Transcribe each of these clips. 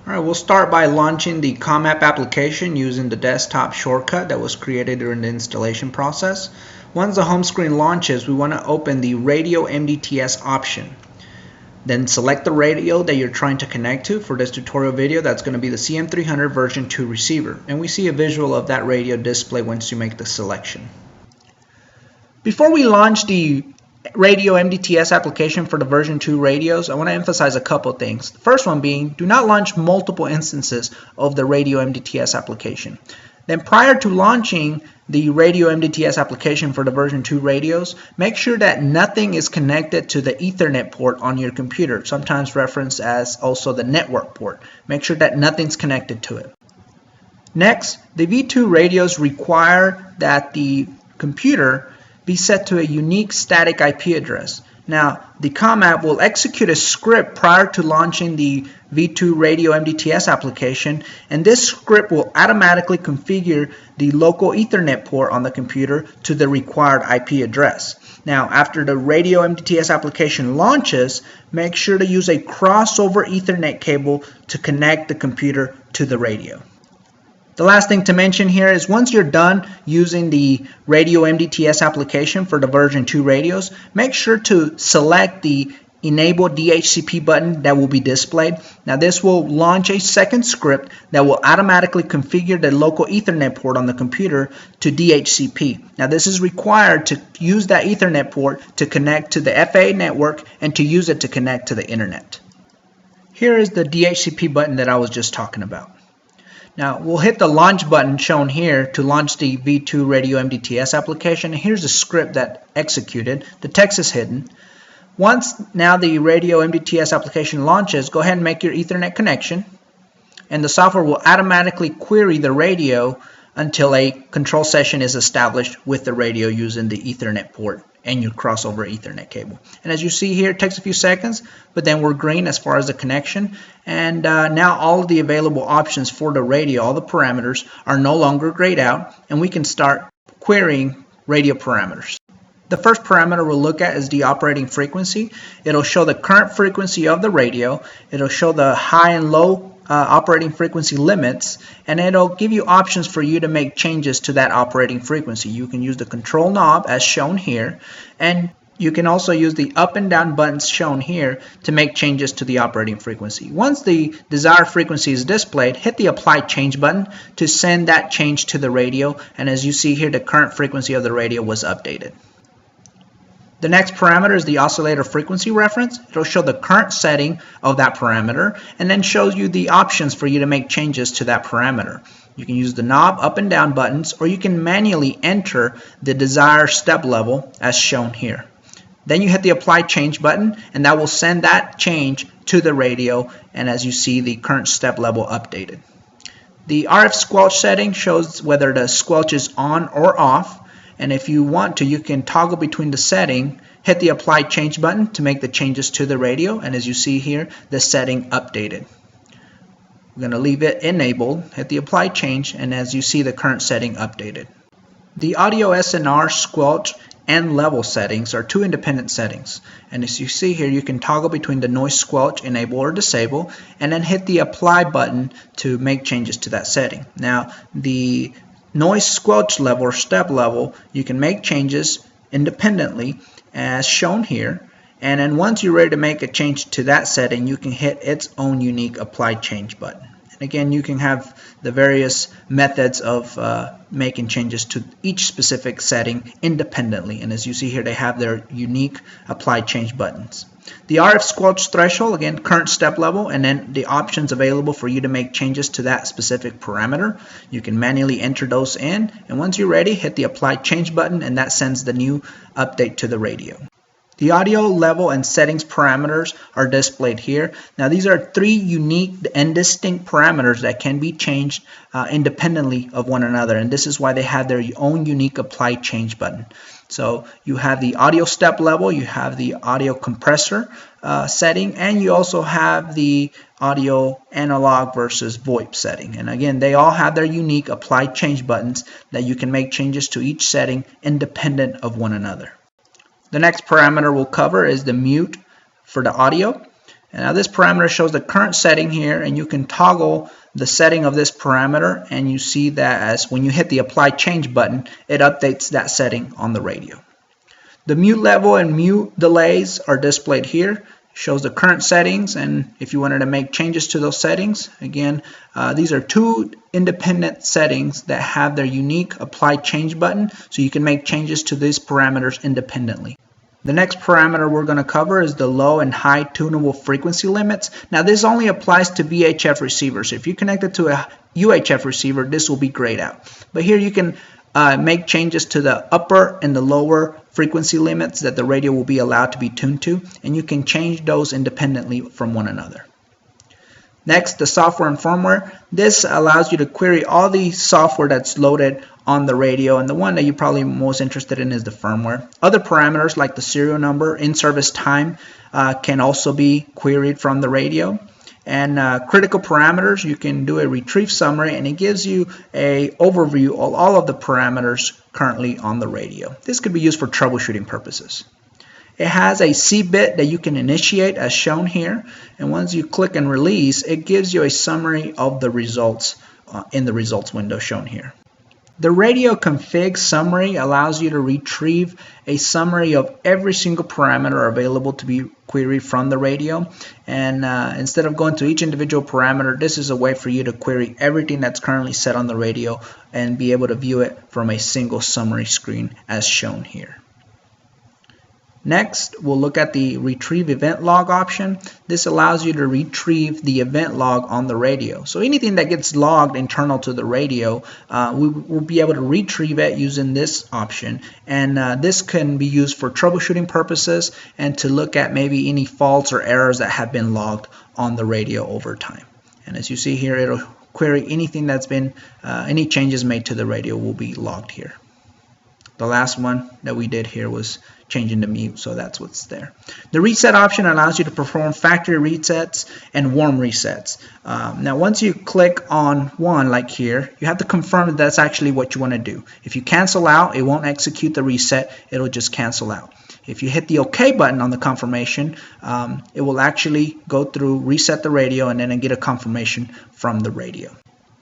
Alright, we'll start by launching the Comm App application using the desktop shortcut that was created during the installation process. Once the home screen launches, we want to open the Radio MDTS option. Then select the radio that you're trying to connect to. For this tutorial video, that's going to be the CM300 version 2 receiver. And we see a visual of that radio display once you make the selection. Before we launch the Radio MDTS application for the version 2 radios, I want to emphasize a couple things. The first one being, do not launch multiple instances of the Radio MDTS application. Then prior to launching the Radio MDTS application for the version 2 radios, make sure that nothing is connected to the Ethernet port on your computer, sometimes referenced as also the network port. Make sure that nothing's connected to it. Next, the V2 radios require that the computer be set to a unique static IP address. Now, the Comm App will execute a script prior to launching the V2 Radio MDTS application, and this script will automatically configure the local Ethernet port on the computer to the required IP address. Now, after the Radio MDTS application launches, make sure to use a crossover Ethernet cable to connect the computer to the radio. The last thing to mention here is once you're done using the Radio MDTS application for the version 2 radios, make sure to select the Enable Dhcp button that will be displayed. Now this will launch a second script that will automatically configure the local Ethernet port on the computer to Dhcp. Now this is required to use that Ethernet port to connect to the FAA network and to use it to connect to the internet. Here is the Dhcp button that I was just talking about. Now we'll hit the launch button shown here to launch the V2 Radio MDTS application. Here's the script that executed. The text is hidden. Once now the Radio MDTS application launches, go ahead and make your Ethernet connection, and the software will automatically query the radio until a control session is established with the radio using the Ethernet port and your crossover Ethernet cable. And as you see here, it takes a few seconds, but then we're green as far as the connection. And now all of the available options for the radio, all the parameters, are no longer grayed out, and we can start querying radio parameters. The first parameter we'll look at is the operating frequency. It'll show the current frequency of the radio. It'll show the high and low operating frequency limits, and it'll give you options for you to make changes to that operating frequency. You can use the control knob as shown here, and you can also use the up and down buttons shown here to make changes to the operating frequency. Once the desired frequency is displayed, hit the apply change button to send that change to the radio, and as you see here, the current frequency of the radio was updated. The next parameter is the oscillator frequency reference. It'll show the current setting of that parameter and then shows you the options for you to make changes to that parameter. You can use the knob up and down buttons, or you can manually enter the desired step level as shown here. Then you hit the apply change button, and that will send that change to the radio, and as you see, the current step level updated. The RF squelch setting shows whether the squelch is on or off. And if you want to, you can toggle between the setting, hit the apply change button to make the changes to the radio, and as you see here, the setting updated. We're going to leave it enabled, hit the apply change, and as you see, the current setting updated. The audio Snr Squelch and level settings are two independent settings, and as you see here, you can toggle between the noise squelch, enable or disable, and then hit the apply button to make changes to that setting. Now the noise squelch level or step level, you can make changes independently as shown here, and then once you're ready to make a change to that setting, you can hit its own unique apply change button. And again, you can have the various methods of making changes to each specific setting independently, and as you see here, they have their unique apply change buttons. The RF squelch threshold, again, current step level, and then the options available for you to make changes to that specific parameter. You can manually enter those in, and once you're ready, hit the apply change button, and that sends the new update to the radio. The audio level and settings parameters are displayed here. Now these are three unique and distinct parameters that can be changed independently of one another, and this is why they have their own unique apply change button. So you have the audio step level, you have the audio compressor setting, and you also have the audio analog versus VoIP setting. And again, they all have their unique apply change buttons that you can make changes to each setting independent of one another. The next parameter we'll cover is the mute for the audio. And now this parameter shows the current setting here, and you can toggle the setting of this parameter, and you see that as when you hit the apply change button, it updates that setting on the radio. The mute level and mute delays are displayed here. Shows the current settings, and if you wanted to make changes to those settings, again, these are two independent settings that have their unique apply change button, so you can make changes to these parameters independently. The next parameter we're going to cover is the low and high tunable frequency limits. Now this only applies to VHF receivers. If you connect it to a UHF receiver, this will be grayed out. But here you can make changes to the upper and the lower frequency limits that the radio will be allowed to be tuned to, and you can change those independently from one another. Next, the software and firmware. This allows you to query all the software that's loaded on the radio, and the one that you're probably most interested in is the firmware. Other parameters like the serial number, in-service time can also be queried from the radio. And critical parameters, you can do a retrieve summary, and it gives you an overview of all of the parameters currently on the radio. This could be used for troubleshooting purposes. It has a C bit that you can initiate as shown here, and once you click and release, it gives you a summary of the results in the results window shown here. The radio config summary allows you to retrieve a summary of every single parameter available to be queried from the radio, and instead of going to each individual parameter, this is a way for you to query everything that's currently set on the radio and be able to view it from a single summary screen as shown here. Next, we'll look at the retrieve event log option. This allows you to retrieve the event log on the radio. So anything that gets logged internal to the radio, we will be able to retrieve it using this option. And this can be used for troubleshooting purposes and to look at maybe any faults or errors that have been logged on the radio over time. And as you see here, it'll query anything that's been, any changes made to the radio will be logged here. The last one that we did here was changing the mute, so that's what's there. The reset option allows you to perform factory resets and warm resets. Now once you click on one like here, you have to confirm that that's actually what you want to do. If you cancel out, it won't execute the reset, it'll just cancel out. If you hit the OK button on the confirmation, it will actually go through, reset the radio, and then get a confirmation from the radio.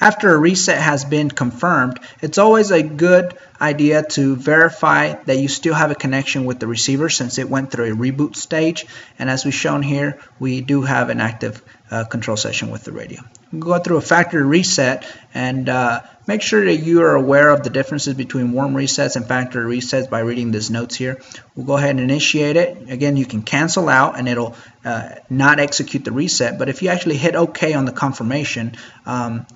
After a reset has been confirmed, it's always a good idea to verify that you still have a connection with the receiver since it went through a reboot stage. And as we've shown here, we do have an active control session with the radio. We'll go through a factory reset and make sure that you are aware of the differences between warm resets and factory resets by reading these notes here. We'll go ahead and initiate it. Again, you can cancel out and it'll not execute the reset, but if you actually hit OK on the confirmation,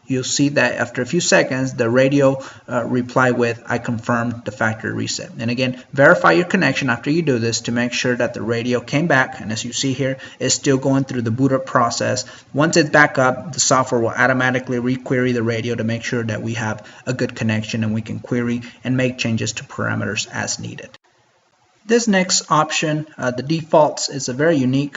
you'll see that after a few seconds the radio reply with I confirmed the factory reset. And again, verify your connection after you do this to make sure that the radio came back, and as you see here, it's still going through the boot up process. Once it's back up, the software will automatically requery the radio to make sure that we have a good connection and we can query and make changes to parameters as needed. This next option, the defaults, is a very unique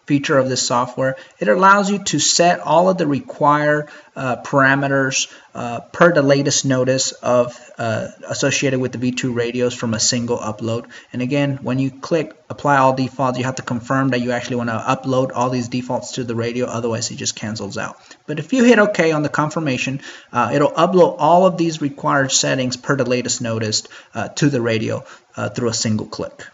feature of this software. It allows you to set all of the required parameters per the latest notice of associated with the V2 radios from a single upload. And again, when you click apply all defaults, you have to confirm that you actually want to upload all these defaults to the radio, otherwise it just cancels out. But if you hit OK on the confirmation, it'll upload all of these required settings per the latest notice to the radio through a single click.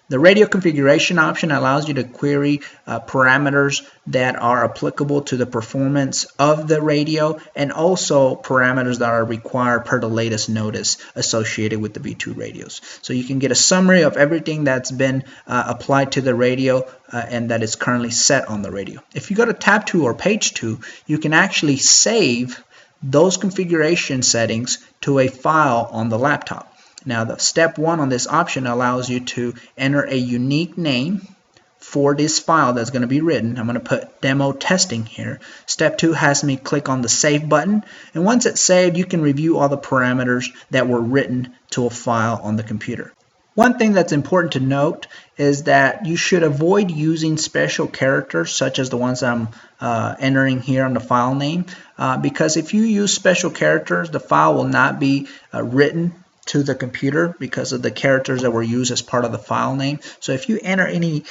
The radio configuration option allows you to query parameters that are applicable to the performance of the radio, and also parameters that are required per the latest notice associated with the V2 radios. So you can get a summary of everything that's been applied to the radio and that is currently set on the radio. If you go to tab 2 or page 2, you can actually save those configuration settings to a file on the laptop. Now, the step 1 on this option allows you to enter a unique name for this file that's going to be written. I'm going to put demo testing here. Step 2 has me click on the save button, and once it's saved, you can review all the parameters that were written to a file on the computer. One thing that's important to note is that you should avoid using special characters such as the ones I'm entering here on the file name, because if you use special characters, the file will not be written to the computer because of the characters that were used as part of the file name. So if you enter any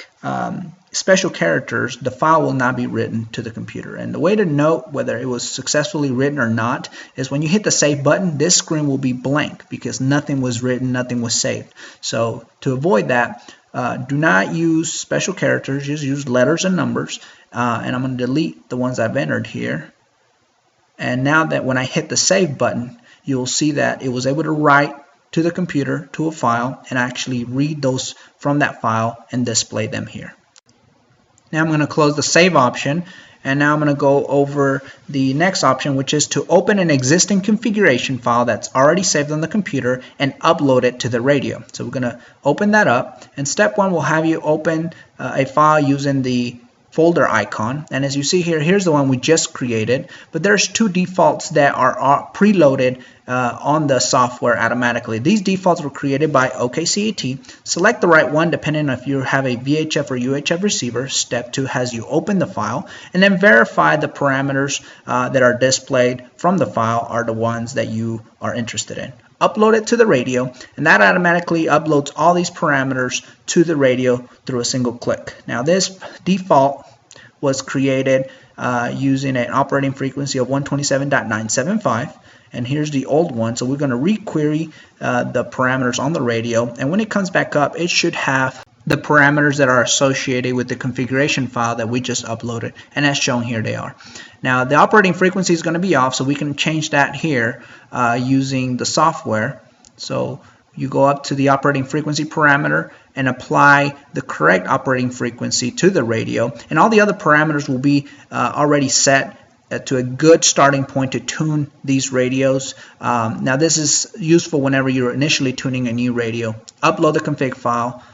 special characters, the file will not be written to the computer. And the way to note whether it was successfully written or not is when you hit the save button, this screen will be blank because nothing was written, nothing was saved. So to avoid that, do not use special characters, just use letters and numbers. And I'm going to delete the ones I've entered here. And now that when I hit the save button, you'll see that it was able to write to the computer, to a file, and actually read those from that file and display them here. Now I'm going to close the save option, and now I'm going to go over the next option, which is to open an existing configuration file that's already saved on the computer and upload it to the radio. So we're going to open that up, and step one will have you open a file using the folder icon, and as you see here, here's the one we just created, but there's two defaults that are preloaded on the software automatically. These defaults were created by OKCAT. Select the right one depending on if you have a VHF or UHF receiver. Step 2 has you open the file, and then verify the parameters that are displayed from the file are the ones that you are interested in. Upload it to the radio, and that automatically uploads all these parameters to the radio through a single click. Now this default was created using an operating frequency of 127.975, and here's the old one. So we're going to requery the parameters on the radio, and when it comes back up, it should have the parameters that are associated with the configuration file that we just uploaded, and as shown here they are. Now the operating frequency is going to be off, so we can change that here using the software. So you go up to the operating frequency parameter and apply the correct operating frequency to the radio, and all the other parameters will be already set to a good starting point to tune these radios. Now this is useful whenever you're initially tuning a new radio. Upload the config file,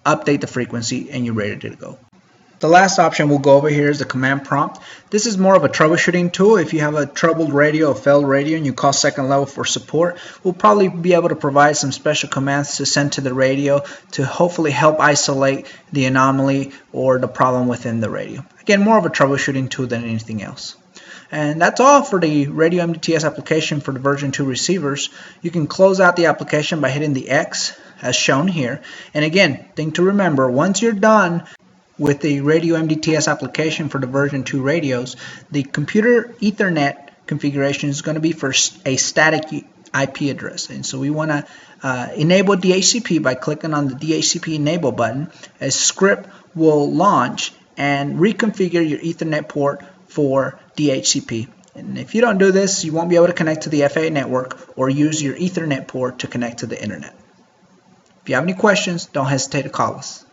update the frequency, and you're ready to go. The last option we'll go over here is the command prompt. This is more of a troubleshooting tool. If you have a troubled radio, a failed radio, and you call second level for support, we'll probably be able to provide some special commands to send to the radio to hopefully help isolate the anomaly or the problem within the radio. Again, more of a troubleshooting tool than anything else. And that's all for the Radio MDTS application for the version 2 receivers. You can close out the application by hitting the X as shown here. And again, thing to remember, once you're done with the Radio MDTS application for the version 2 radios, the computer Ethernet configuration is going to be for a static IP address. And so we want to enable DHCP by clicking on the DHCP enable button. A script will launch and reconfigure your Ethernet port for DHCP. And if you don't do this, you won't be able to connect to the FAA network or use your Ethernet port to connect to the internet. If you have any questions, don't hesitate to call us.